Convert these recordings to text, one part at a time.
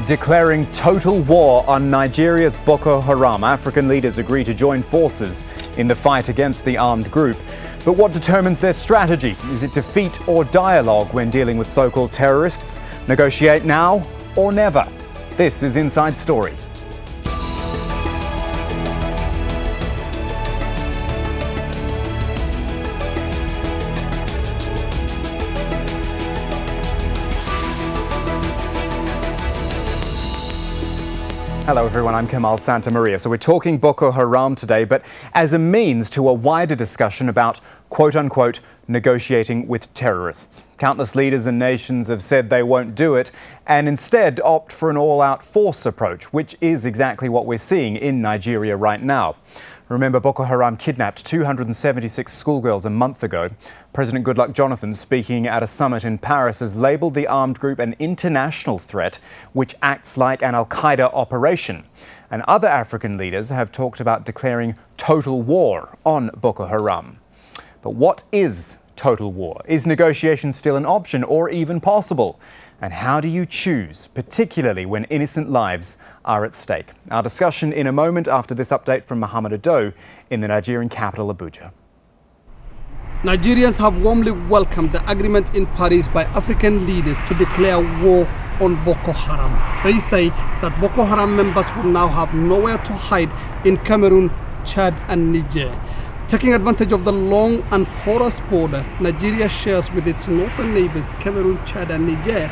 Declaring total war on Nigeria's Boko Haram, African leaders agree to join forces in the fight against the armed group. But what determines their strategy? Is it defeat or dialogue when dealing with so-called terrorists? Negotiate now or never? This is Inside Story. Hello everyone, I'm Kamahl Santamaria. So we're talking Boko Haram today, but as a means to a wider discussion about quote-unquote negotiating with terrorists. Countless leaders and nations have said they won't do it and instead opt for an all-out force approach, which is exactly what we're seeing in Nigeria right now. Remember, Boko Haram kidnapped 276 schoolgirls a month ago. President Goodluck Jonathan, speaking at a summit in Paris, has labelled the armed group an international threat which acts like an al-Qaeda operation. And other African leaders have talked about declaring total war on Boko Haram. But what is total war? Is negotiation still an option or even possible? And how do you choose, particularly when innocent lives are at stake? Our discussion in a moment after this update from Mohamed Ado in the Nigerian capital, Abuja. Nigerians have warmly welcomed the agreement in Paris by African leaders to declare war on Boko Haram. They say that Boko Haram members will now have nowhere to hide in Cameroon, Chad and Niger. Taking advantage of the long and porous border Nigeria shares with its northern neighbors Cameroon, Chad and Niger,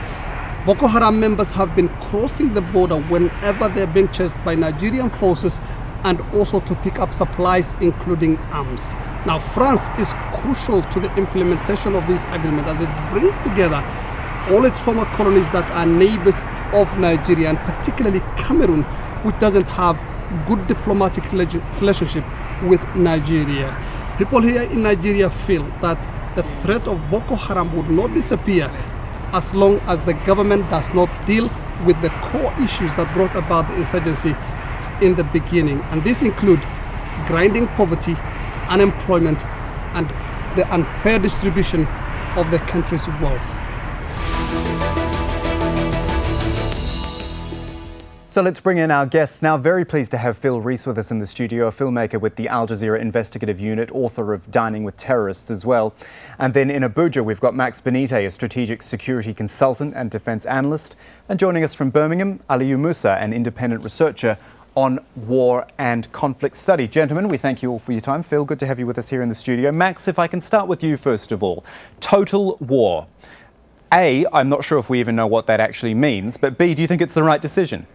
Boko Haram members have been crossing the border whenever they're being chased by Nigerian forces and also to pick up supplies including arms. Now France is crucial to the implementation of this agreement as it brings together all its former colonies that are neighbors of Nigeria, and particularly Cameroon, which doesn't have good diplomatic relationship with Nigeria. People here in Nigeria feel that the threat of Boko Haram would not disappear as long as the government does not deal with the core issues that brought about the insurgency in the beginning. And these include grinding poverty, unemployment, and the unfair distribution of the country's wealth. So let's bring in our guests now. Very pleased to have Rees with us in the studio, a filmmaker with the Jazeera Investigative Unit, author of Dining with Terrorists as well. And then in Abuja, we've got Gbanite, a strategic security consultant and defence analyst. And joining us from Birmingham, Aliyu Musa, an independent researcher on war and conflict study. Gentlemen, we thank you all for your time. Phil, good to have you with us here in the studio. Max, if I can start with you first of all. Total war. A, I'm not sure if we even know what that actually means, but B, do you think it's the right decision?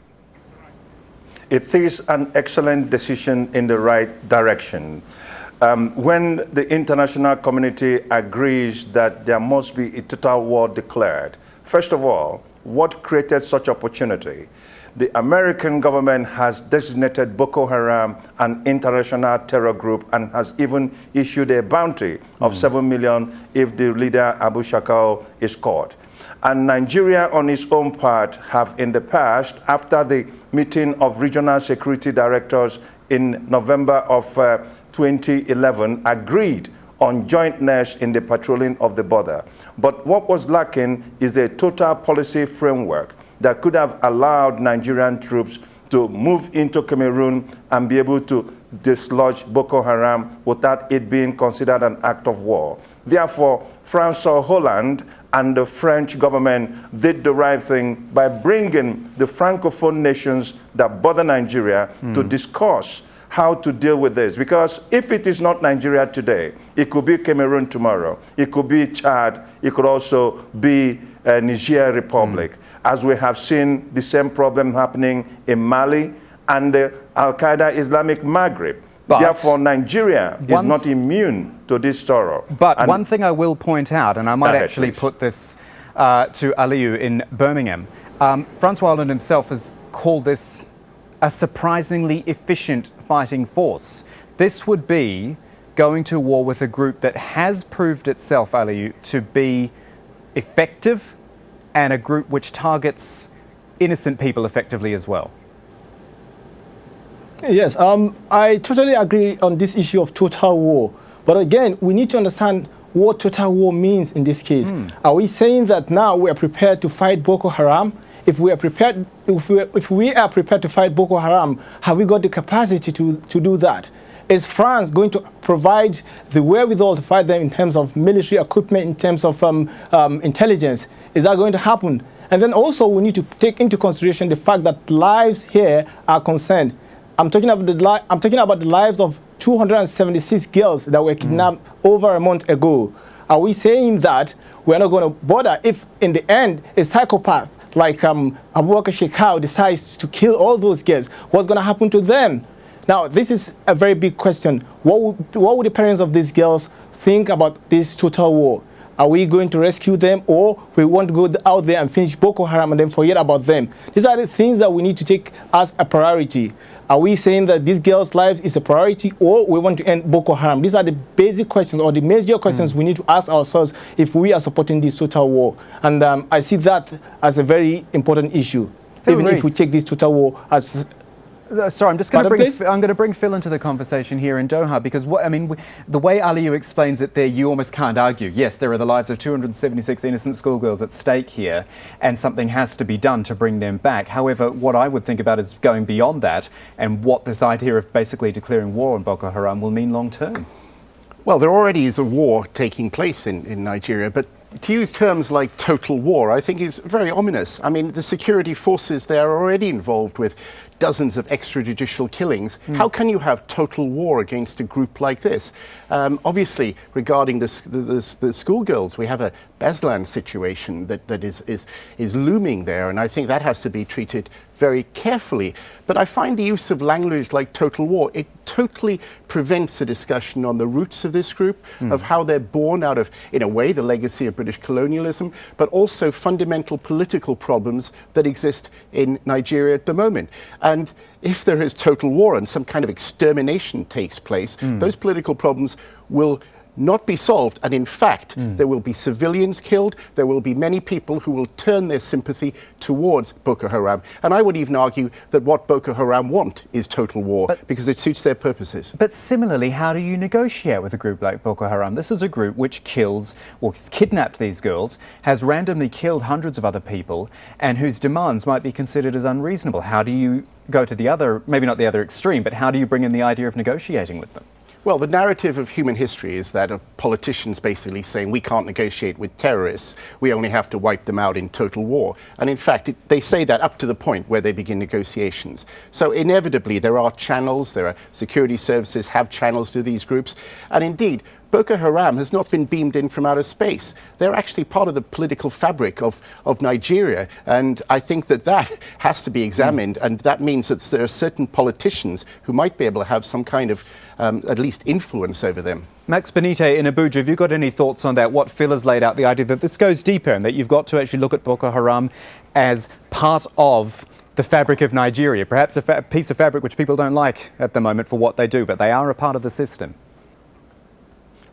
It is an excellent decision in the right direction. When the international community agrees that there must be a total war declared, first of all, what created such opportunity? The American government has designated Boko Haram an international terror group and has even issued a bounty of 7 million if the leader Abu Shakal is caught. And Nigeria on its own part have in the past, after the meeting of regional security directors in November of 2011, agreed on jointness in the patrolling of the border. But what was lacking is a total policy framework that could have allowed Nigerian troops to move into Cameroon and be able to dislodge Boko Haram without it being considered an act of war. Therefore, France or Holland and the French government did the right thing by bringing the Francophone nations that border Nigeria to discuss how to deal with this. Because if it is not Nigeria today, it could be Cameroon tomorrow, it could be Chad, it could also be Niger Republic, as we have seen the same problem happening in Mali and the Al-Qaeda Islamic Maghreb. But therefore, Nigeria is not immune to this sorrow. But one thing I will point out, and I might actually put this to Aliyu in Birmingham, Francois Hollande himself has called this a surprisingly efficient fighting force. This would be going to war with a group that has proved itself, Aliyu, to be effective and a group which targets innocent people effectively as well. Yes, I totally agree on this issue of total war. But again, we need to understand what total war means in this case. Are we saying that now we are prepared to fight Boko Haram if we are prepared, if we are prepared to fight Boko Haram, have we got the capacity to do that? Is France going to provide the wherewithal to fight them in terms of military equipment, in terms of intelligence? Is that going to happen? And then also we need to take into consideration the fact that lives here are concerned. I'm talking about the lives of 276 girls that were kidnapped over a month ago. Are we saying that we're not going to bother if in the end a psychopath like Abubakar Shekau decides to kill all those girls? What's going to happen to them? Now, this is a very big question. What would the parents of these girls think about this total war? Are we going to rescue them, or we want to go out there and finish Boko Haram and then forget about them? These are the things that we need to take as a priority. Are we saying that these girls' lives is a priority, or we want to end Boko Haram? These are the basic questions, or the major questions we need to ask ourselves if we are supporting this total war. And I see that as a very important issue, even if we take this total war as... Sorry, I'm going to bring Phil into the conversation here in Doha, because the way Aliyu explains it there, you almost can't argue. Yes, there are the lives of 276 innocent schoolgirls at stake here, and something has to be done to bring them back. However, what I would think about is going beyond that, and what this idea of basically declaring war on Boko Haram will mean long term. Well, there already is a war taking place in Nigeria, but to use terms like total war, I think is very ominous. I mean, the security forces there are already involved with dozens of extrajudicial killings. How can you have total war against a group like this? Obviously, regarding the schoolgirls, we have a Beslan situation that is looming there, and I think that has to be treated very carefully. But I find the use of language like total war, it totally prevents a discussion on the roots of this group, of how they're born out of, in a way, the legacy of British colonialism, but also fundamental political problems that exist in Nigeria at the moment. And if there is total war and some kind of extermination takes place, those political problems will not be solved, and in fact there will be civilians killed, there will be many people who will turn their sympathy towards Boko Haram, and I would even argue that what Boko Haram want is total war, because it suits their purposes. But similarly, how do you negotiate with a group like Boko Haram? This is a group which kills, or has kidnapped these girls, has randomly killed hundreds of other people, and whose demands might be considered as unreasonable. How do you go to the other, maybe not the other extreme, but how do you bring in the idea of negotiating with them? Well, the narrative of human history is that of politicians basically saying we can't negotiate with terrorists, we only have to wipe them out in total war. And in fact, they say that up to the point where they begin negotiations. So inevitably there are channels, there are security services have channels to these groups, and indeed, Boko Haram has not been beamed in from outer space. They're actually part of the political fabric of Nigeria, and I think that has to be examined, and that means that there are certain politicians who might be able to have some kind of at least influence over them. Max Gbanite in Abuja, have you got any thoughts on that? What Phil has laid out, the idea that this goes deeper and that you've got to actually look at Boko Haram as part of the fabric of Nigeria, perhaps a piece of fabric which people don't like at the moment for what they do, but they are a part of the system.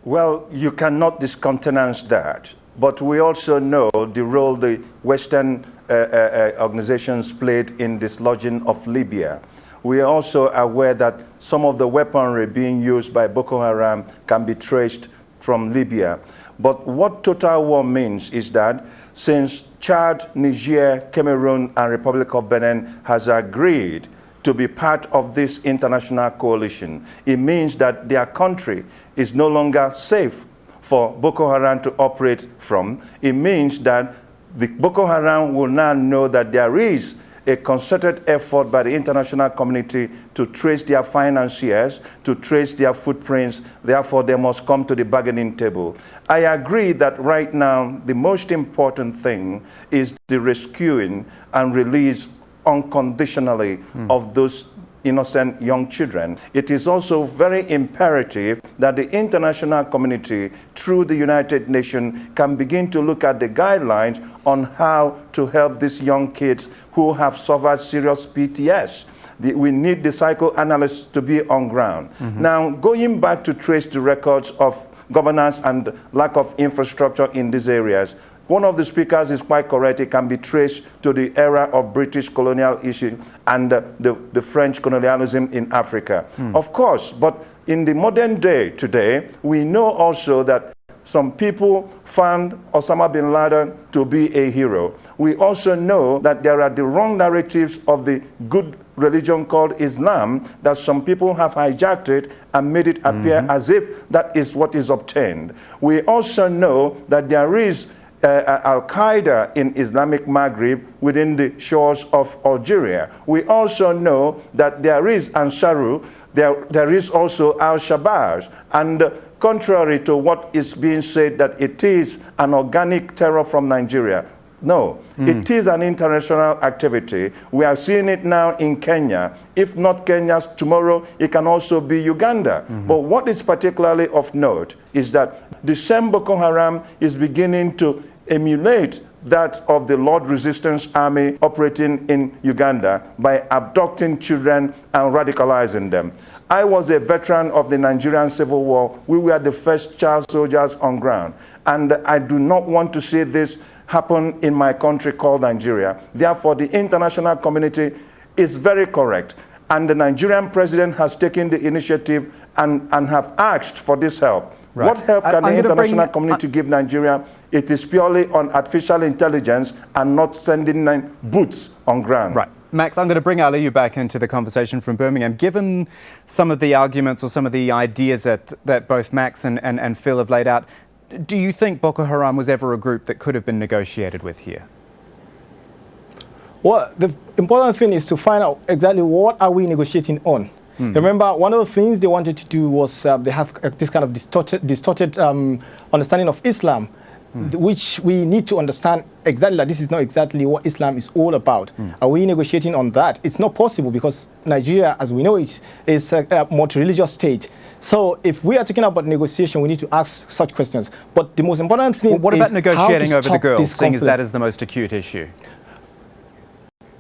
Well, you cannot discountenance that, but we also know the role the Western organizations played in dislodging of Libya. We are also aware that some of the weaponry being used by Boko Haram can be traced from Libya. But what total war means is that since Chad, Niger, Cameroon, and Republic of Benin has agreed to be part of this international coalition, it means that their country is no longer safe for Boko Haram to operate from. It means that the Boko Haram will now know that there is a concerted effort by the international community to trace their financiers, to trace their footprints. Therefore, they must come to the bargaining table. I agree that right now, the most important thing is the rescuing and release unconditionally of those innocent young children. It is also very imperative that the international community, through the United Nations, can begin to look at the guidelines on how to help these young kids who have suffered serious PTS. We need the psychoanalysts to be on ground. Now, going back to trace the records of governance and lack of infrastructure in these areas, one of the speakers is quite correct. It can be traced to the era of British colonial issue and the French colonialism in Africa. Of course, but in the modern day today, we know also that some people found Osama bin Laden to be a hero. We also know that there are the wrong narratives of the good religion called Islam, that some people have hijacked it and made it appear as if that is what is obtained. We also know that there is Al-Qaeda in Islamic Maghreb within the shores of Algeria. We also know that there is Ansaru, there is also Al-Shabaab, and contrary to what is being said that it is an organic terror from Nigeria, no, it is an international activity. We are seeing it now in Kenya. If not Kenya, tomorrow it can also be Uganda. But what is particularly of note is that the same Boko Haram is beginning to emulate that of the Lord Resistance Army operating in Uganda by abducting children and radicalizing them. I was a veteran of the Nigerian Civil War. We were the first child soldiers on ground. And I do not want to see this happen in my country called Nigeria. Therefore, the international community is very correct. And the Nigerian president has taken the initiative and have asked for this help. Right. What help can the international community give Nigeria? It is purely on artificial intelligence and not sending boots on ground. Right. Max, I'm going to bring Aliyu back into the conversation from Birmingham. Given some of the arguments or some of the ideas that both Max and Phil have laid out, do you think Boko Haram was ever a group that could have been negotiated with here? Well, the important thing is to find out exactly what are we negotiating on. Remember, one of the things they wanted to do was they have this kind of distorted understanding of Islam, which we need to understand exactly that this is not exactly what Islam is all about. Are we negotiating on that? It's not possible because Nigeria, as we know, is a multi-religious state. So if we are talking about negotiation, we need to ask such questions. But the most important thing is what about negotiating over the girls, seeing as that is the most acute issue?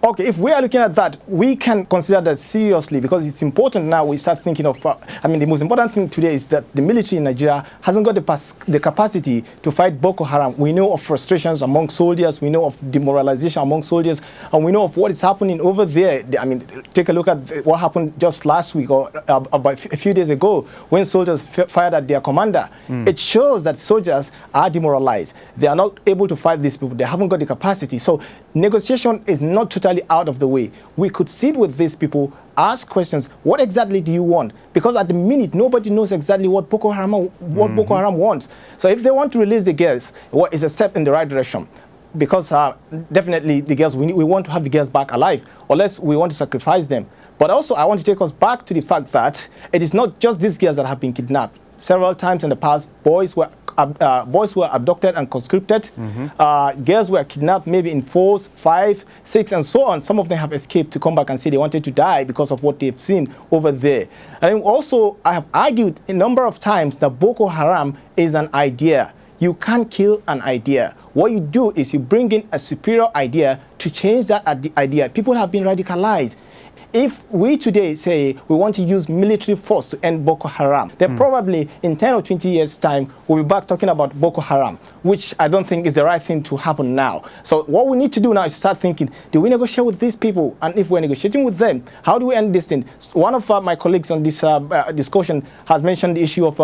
Okay, if we are looking at that, we can consider that seriously because it's important now we start thinking of, the most important thing today is that the military in Nigeria hasn't got the capacity to fight Boko Haram. We know of frustrations among soldiers, we know of demoralization among soldiers, and we know of what is happening over there. Take a look at what happened just last week or about a few days ago when soldiers fired at their commander. It shows that soldiers are demoralized. They are not able to fight these people. They haven't got the capacity. So negotiation is not totally out of the way. We could sit with these people, ask questions. What exactly do you want? Because at the minute, nobody knows exactly what Boko Haram wants. So if they want to release the girls, it's a step in the right direction. Because definitely the girls, we want to have the girls back alive, unless we want to sacrifice them. But also, I want to take us back to the fact that it is not just these girls that have been kidnapped. Several times in the past, boys were abducted and conscripted. Girls were kidnapped maybe in 4, 5, 6, and so on. Some of them have escaped to come back and say they wanted to die because of what they've seen over there. And also, I have argued a number of times that Boko Haram is an idea. You can't kill an idea. What you do is you bring in a superior idea to change that idea. People have been radicalized. If we today say we want to use military force to end Boko Haram, then probably in 10 or 20 years' time, we'll be back talking about Boko Haram, which I don't think is the right thing to happen now. So what we need to do now is start thinking, do we negotiate with these people? And if we're negotiating with them, how do we end this thing? One of my colleagues on this discussion has mentioned the issue of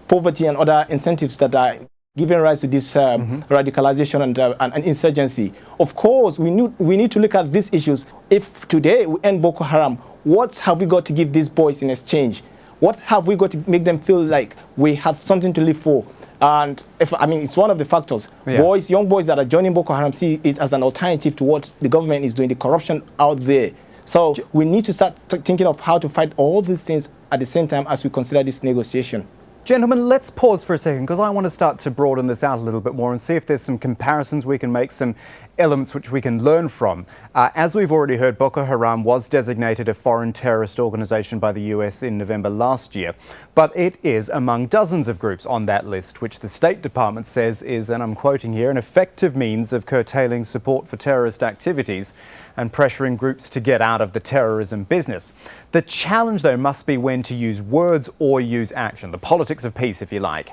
poverty and other incentives that are giving rise to this radicalization and insurgency. Of course, we need to look at these issues. If today we end Boko Haram, what have we got to give these boys in exchange? What have we got to make them feel like we have something to live for? And it's one of the factors. Yeah. Young boys that are joining Boko Haram see it as an alternative to what the government is doing, the corruption out there. So we need to start thinking of how to fight all these things at the same time as we consider this negotiation. Gentlemen, let's pause for a second because I want to start to broaden this out a little bit more and see if there's some comparisons we can make, some elements which we can learn from. As we've already heard, Boko Haram was designated a foreign terrorist organization by the US in November last year, but it is among dozens of groups on that list, which the State Department says is, and I'm quoting here, an effective means of curtailing support for terrorist activities and pressuring groups to get out of the terrorism business. The challenge, though, must be when to use words or use action, the politics of peace, if you like.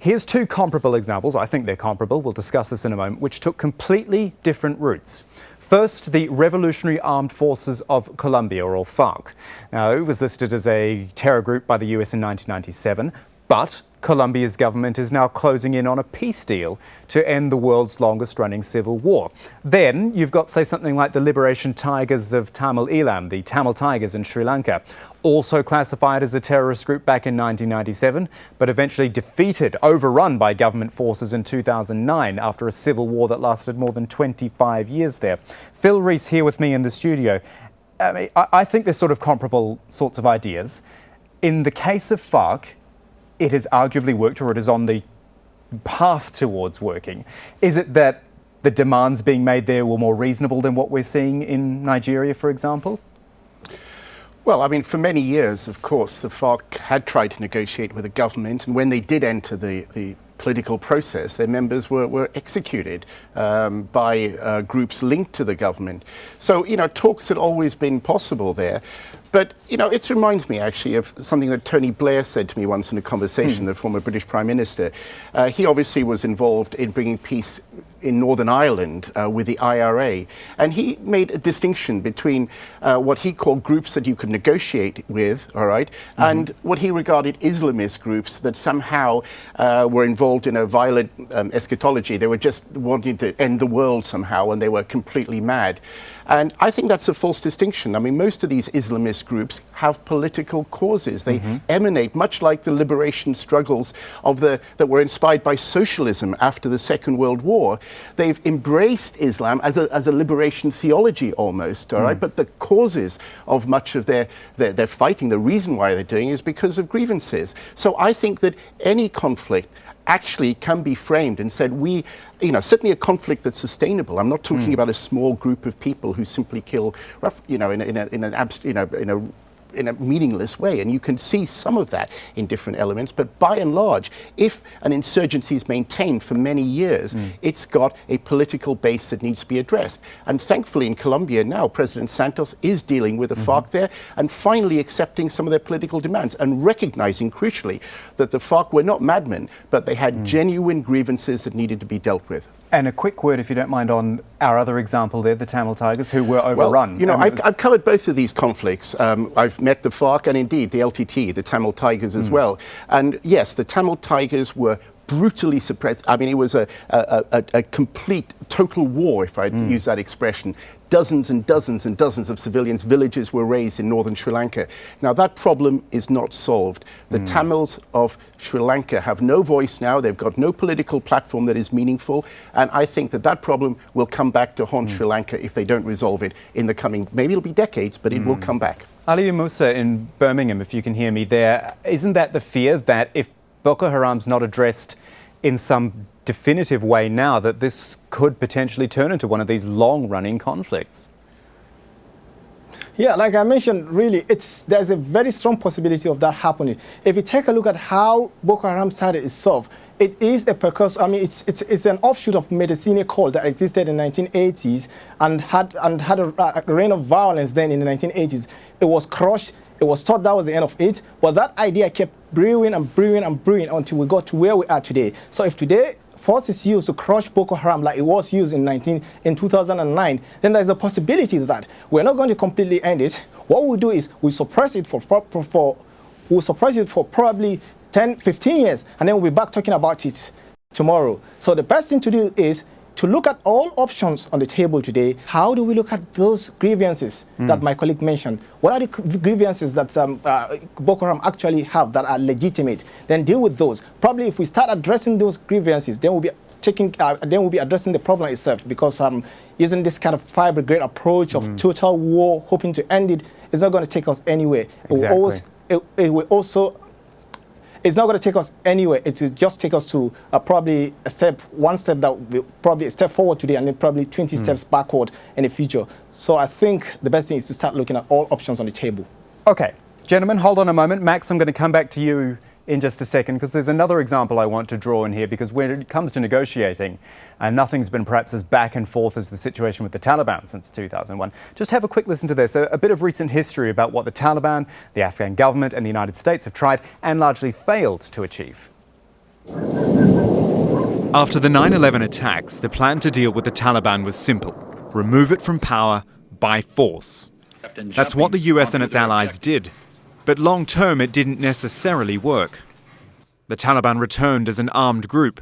Here's two comparable examples, I think they're comparable, we'll discuss this in a moment, which took completely different routes. First, the Revolutionary Armed Forces of Colombia, or FARC. Now, it was listed as a terror group by the US in 1997. But Colombia's government is now closing in on a peace deal to end the world's longest running civil war. Then you've got, say, something like the Liberation Tigers of Tamil Eelam, the Tamil Tigers in Sri Lanka, also classified as a terrorist group back in 1997, but eventually defeated, overrun by government forces in 2009 after a civil war that lasted more than 25 years there. Phil Rees here with me in the studio. I think there's sort of comparable sorts of ideas. In the case of FARC, it has arguably worked, or it is on the path towards working. Is it that the demands being made there were more reasonable than what we're seeing in Nigeria, for example? Well, I mean, for many years, of course, the FARC had tried to negotiate with the government, and when they did enter the political process, their members were executed by groups linked to the government. So, talks had always been possible there. But, it reminds me actually of something that Tony Blair said to me once in a conversation, the former British Prime Minister. He obviously was involved in bringing peace in Northern Ireland with the IRA. And he made a distinction between what he called groups that you could negotiate with, all right, and what he regarded Islamist groups that somehow were involved in a violent eschatology. They were just wanting to end the world somehow, and they were completely mad. And I think that's a false distinction. I mean, most of these Islamist groups have political causes. They emanate, much like the liberation struggles of that were inspired by socialism after the Second World War. They've embraced Islam as a liberation theology almost, all right? But the causes of much of their fighting, the reason why they're doing it is because of grievances. So I think that any conflict actually can be framed and said, certainly a conflict that's sustainable. I'm not talking about a small group of people who simply kill, in a meaningless way. And you can see some of that in different elements. But by and large, if an insurgency is maintained for many years, it's got a political base that needs to be addressed. And thankfully in Colombia now, President Santos is dealing with the FARC there and finally accepting some of their political demands and recognizing, crucially, that the FARC were not madmen, but they had genuine grievances that needed to be dealt with. And a quick word, if you don't mind, on our other example there, the Tamil Tigers, who were overrun. Well, I've covered both of these conflicts. I've met the FARC and indeed the LTT, the Tamil Tigers as well. And yes, the Tamil Tigers were brutally suppressed. I mean, it was a complete, total war, if I use that expression. Dozens and dozens and dozens of civilians, villages were razed in northern Sri Lanka. Now, that problem is not solved. The Tamils of Sri Lanka have no voice now. They've got no political platform that is meaningful. And I think that problem will come back to haunt Sri Lanka if they don't resolve it in the coming, maybe it'll be decades, but it will come back. Aliyu Musa in Birmingham, if you can hear me there, isn't that the fear that if Boko Haram's not addressed in some definitive way now, that this could potentially turn into one of these long-running conflicts? Yeah, like I mentioned, really, there's a very strong possibility of that happening. If you take a look at how Boko Haram started itself, it is a precursor. I mean, it's an offshoot of Medicine cult that existed in the 1980s and had a reign of violence then in the 1980s. It was crushed. It was thought that was the end of it, but that idea kept brewing and brewing and brewing until we got to where we are today. So if today force is used to crush Boko Haram like it was used in 2009, then there's a possibility that we're not going to completely end it. What we'll do is we'll suppress it for probably 10, 15 years, and then we'll be back talking about it tomorrow. So the best thing to do is to look at all options on the table today. How do we look at those grievances that my colleague mentioned? What are the grievances that Boko Haram actually have that are legitimate? Then deal with those. Probably if we start addressing those grievances, then we'll be addressing the problem itself, because using this kind of fire brigade approach of total war, hoping to end it, is not going to take us anywhere. It's not going to take us anywhere. It will just take us to probably one step that will probably a step forward today, and then probably 20 steps backward in the future. So I think the best thing is to start looking at all options on the table. Okay, gentlemen, hold on a moment. Max, I'm going to come back to you in just a second, because there's another example I want to draw in here, because when it comes to negotiating, nothing's been perhaps as back and forth as the situation with the Taliban since 2001. Just have a quick listen to this, a bit of recent history about what the Taliban, the Afghan government and the United States have tried and largely failed to achieve. After the 9/11 attacks, the plan to deal with the Taliban was simple: remove it from power by force. That's what the US and its allies did. But long term, it didn't necessarily work. The Taliban returned as an armed group,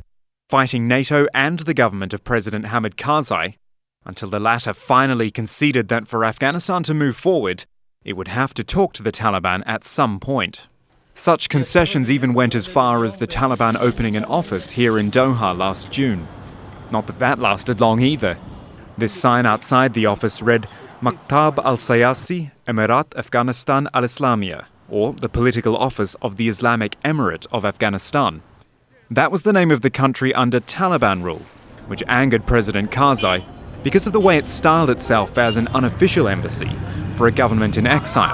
fighting NATO and the government of President Hamid Karzai, until the latter finally conceded that for Afghanistan to move forward, it would have to talk to the Taliban at some point. Such concessions even went as far as the Taliban opening an office here in Doha last June. Not that that lasted long either. This sign outside the office read Maktab al-Sayasi Emirat Afghanistan al-Islamiyya, or the political office of the Islamic Emirate of Afghanistan. That was the name of the country under Taliban rule, which angered President Karzai because of the way it styled itself as an unofficial embassy for a government in exile.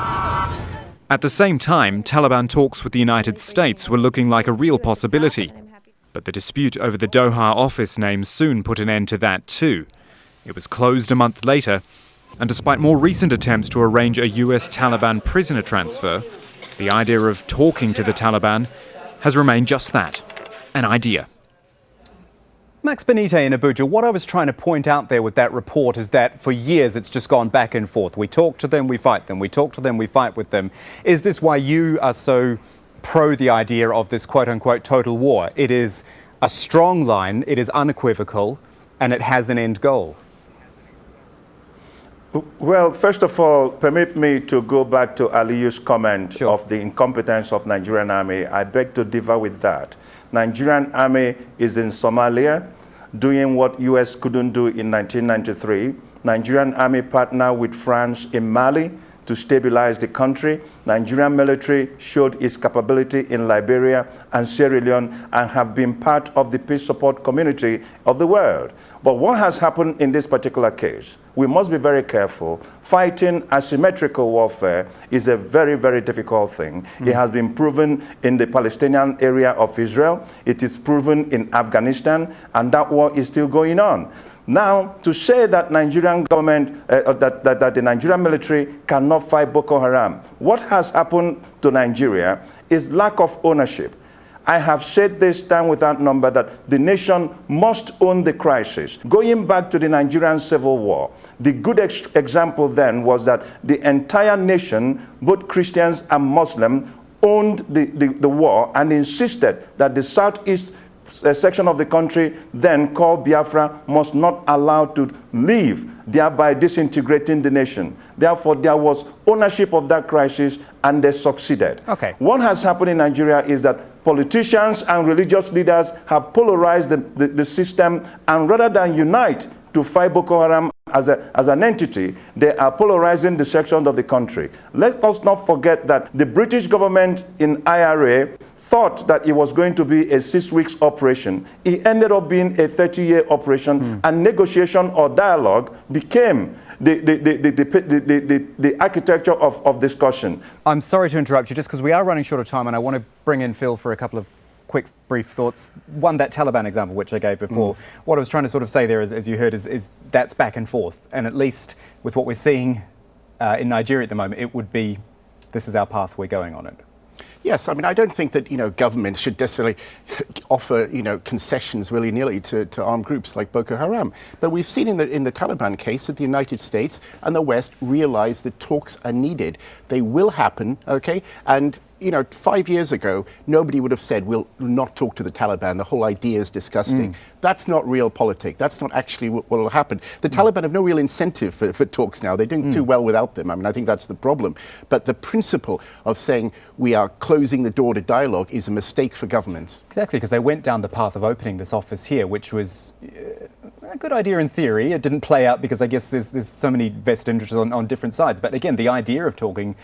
At the same time, Taliban talks with the United States were looking like a real possibility. But the dispute over the Doha office name soon put an end to that too. It was closed a month later, and despite more recent attempts to arrange a US Taliban prisoner transfer, the idea of talking to the Taliban has remained just that, an idea. Max Gbanite in Abuja, what I was trying to point out there with that report is that for years it's just gone back and forth. We talk to them, we fight them. We talk to them, we fight with them. Is this why you are so pro the idea of this quote-unquote total war? It is a strong line, it is unequivocal, and it has an end goal. Well, first of all, permit me to go back to Aliyu's comment of the incompetence of Nigerian army. I beg to differ with that. Nigerian army is in Somalia, doing what US couldn't do in 1993. Nigerian army partnered with France in Mali to stabilize the country. Nigerian military showed its capability in Liberia and Sierra Leone and have been part of the peace support community of the world. But what has happened in this particular case? We must be very careful. Fighting asymmetrical warfare is a very, very difficult thing. It has been proven in the Palestinian area of Israel. It is proven in Afghanistan, and that war is still going on. Now, to say that Nigerian government, that the Nigerian military cannot fight Boko Haram, what has happened to Nigeria is lack of ownership. I have said this time without number that the nation must own the crisis. Going back to the Nigerian Civil War, the good example then was that the entire nation, both Christians and Muslims, owned the war and insisted that the southeast section of the country, then called Biafra, must not allow to leave, thereby disintegrating the nation. Therefore, there was ownership of that crisis, and they succeeded. Okay. What has happened in Nigeria is that politicians and religious leaders have polarized the system, and rather than unite to fight Boko Haram as an entity, they are polarizing the sections of the country. Let us not forget that the British government in IRA thought that it was going to be a 6 weeks operation. It ended up being a 30-year operation, and negotiation or dialogue became the architecture of discussion. I'm sorry to interrupt you, just because we are running short of time, and I want to bring in Phil for a couple of quick, brief thoughts. One, that Taliban example, which I gave before. What I was trying to sort of say there, as you heard, is that's back and forth. And at least with what we're seeing in Nigeria at the moment, it would be, this is our path, we're going on it. Yes, I mean, I don't think that, governments should necessarily offer, concessions willy-nilly to armed groups like Boko Haram. But we've seen in the Taliban case that the United States and the West realize that talks are needed. They will happen, okay? And 5 years ago, nobody would have said, we'll not talk to the Taliban. The whole idea is disgusting. That's not real politics. That's not actually what will happen. The Taliban have no real incentive for talks now. They're doing too well without them. I mean, I think that's the problem. But the principle of saying we are closing the door to dialogue is a mistake for governments. Exactly, because they went down the path of opening this office here, which was a good idea in theory. It didn't play out because I guess there's so many vested interests on different sides. But again, the idea of talking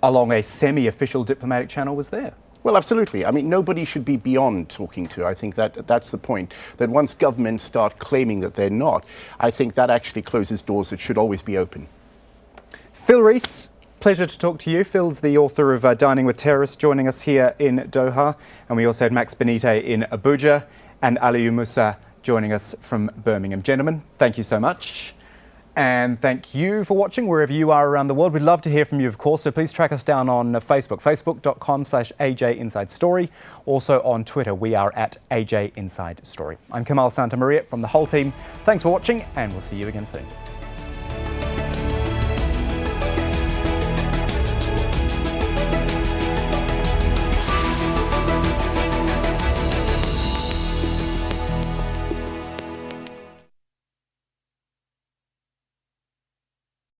along a semi-official diplomatic channel was there. Well, absolutely. I mean, nobody should be beyond talking to. I think that's the point, that once governments start claiming that they're not, I think that actually closes doors that should always be open. Phil Rees, pleasure to talk to you. Phil's the author of Dining with Terrorists, joining us here in Doha. And we also had Max Gbanite in Abuja and Aliyu Musa joining us from Birmingham. Gentlemen, thank you so much. And thank you for watching wherever you are around the world. We'd love to hear from you, of course, so please track us down on Facebook, facebook.com/AJ Inside Story. Also on Twitter, we are at AJ Inside Story. I'm Kamahl Santamaria from the whole team. Thanks for watching, and we'll see you again soon.